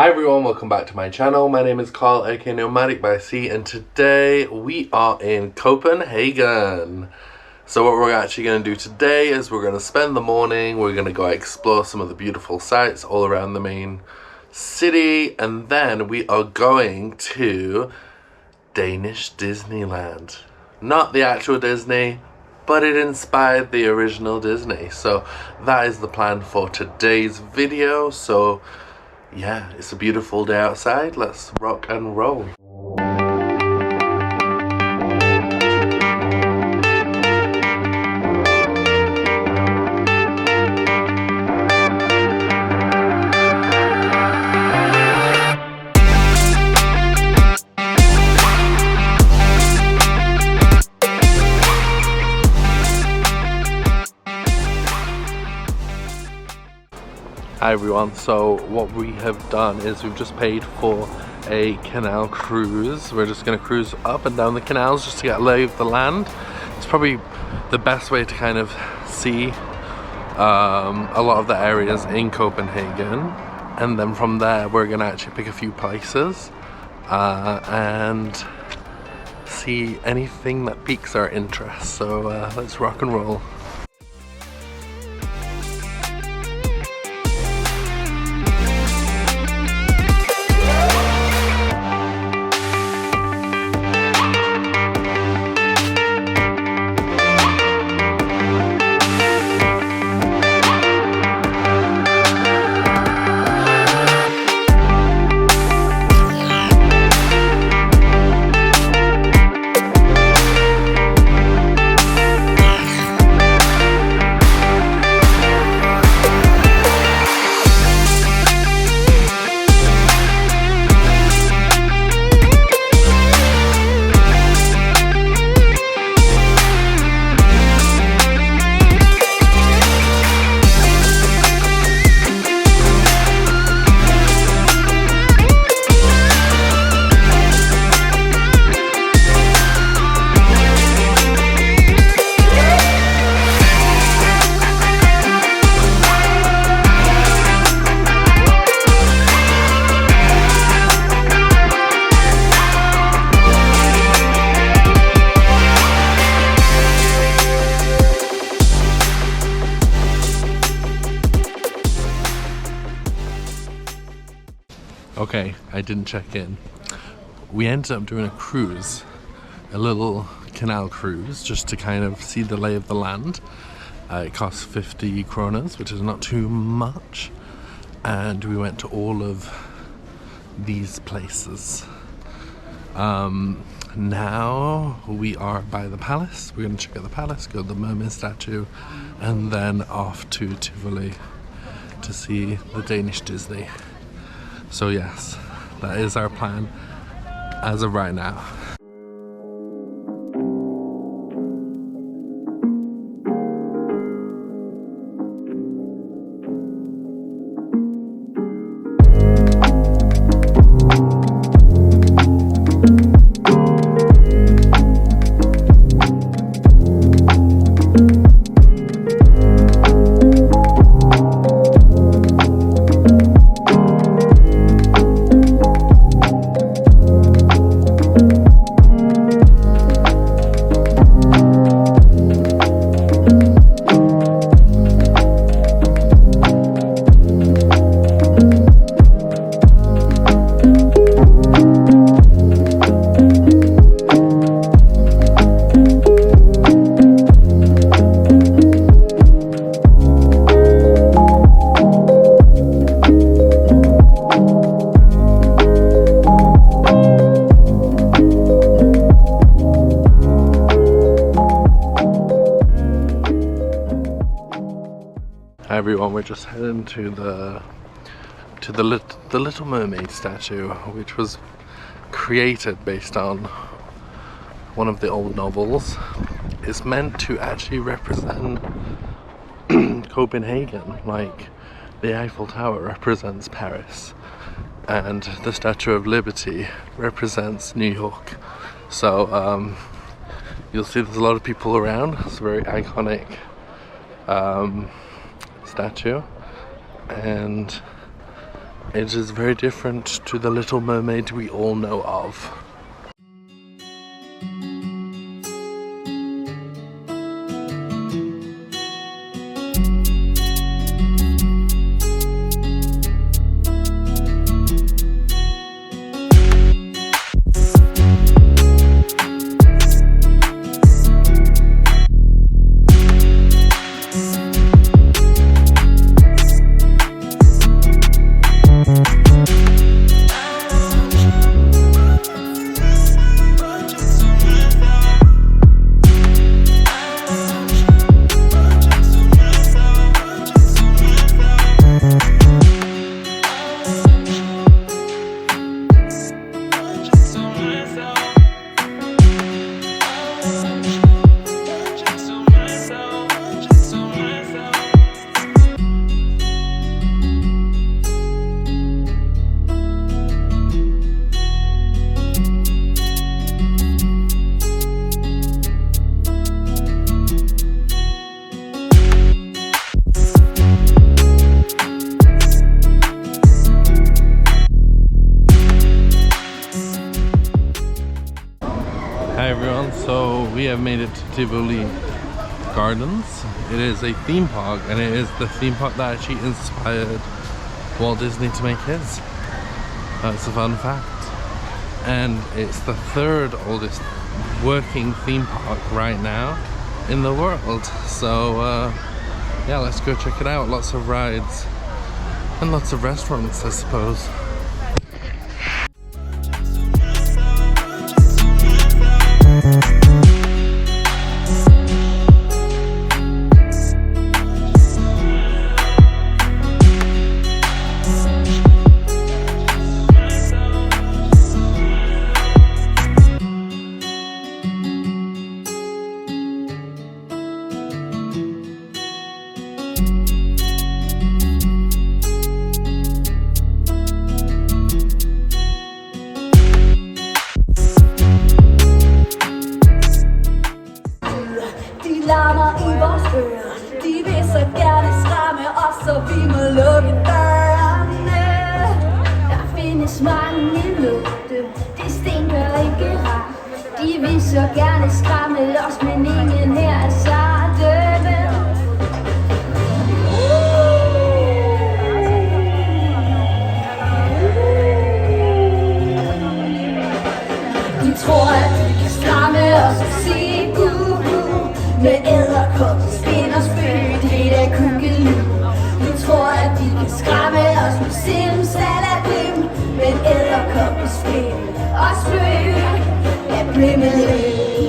Hi everyone, welcome back to my channel. My name is Carl, aka NomadicbySea, and today we are in Copenhagen. So what we're actually going to do today is we're going to spend the morning, we're going to go explore some of the beautiful sights all around the main city, and then we are going to Danish Disneyland. Not the actual Disney, but it inspired the original Disney. So that is the plan for today's video. So yeah, it's a beautiful day outside. Let's rock and roll. Hi everyone, so what we have done is we've just paid for a canal cruise. We're just going to cruise up and down the canals just to get a lay of the land. It's probably the best way to kind of see a lot of the areas in Copenhagen, and then from there we're going to actually pick a few places and see anything that piques our interest. So let's rock and roll. Okay, I didn't check in. We ended up doing a cruise, a little canal cruise, just to kind of see the lay of the land. It cost 50 kronas, which is not too much, and we went to all of these places. Now we are by the palace. We're going to check out the palace, go to the mermaid statue, and then off to Tivoli to see the Danish Disney. So yes, that is our plan as of right now. Hi everyone, we're just heading to the Little Mermaid statue, which was created based on one of the old novels. It's meant to actually represent Copenhagen, like the Eiffel Tower represents Paris and the Statue of Liberty represents New York. So you'll see there's a lot of people around. It's a very iconic statue, and It is very different to the Little Mermaid we all know of. Hi everyone, so we have made it to Tivoli Gardens. It is a theme park, and it is the theme park that actually inspired Walt Disney to make his. That's a fun fact. And it's the third oldest working theme park right now in the world. So yeah, let's go check it out. Lots of rides and lots of restaurants, I suppose. larmer i vores ører. De vil så gerne skræmme os, så vi må lukke dørene. Der findes mange lugte, det stinker ikke rart. De vil så gerne skræmme os, men ingen her er sarte. De tror, at de kan skræmme os og sige med æderkop, spin og spøg, det er kukkeliv. De tror, at de kan skræmme os med simsalabim, men æderkop, spin og spøg er blimmelige.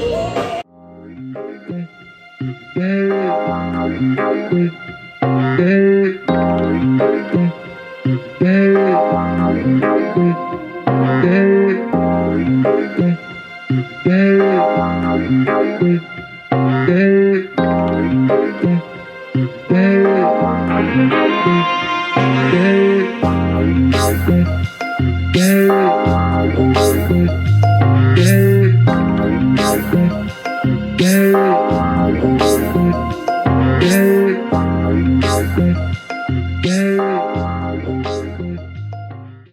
Yeah.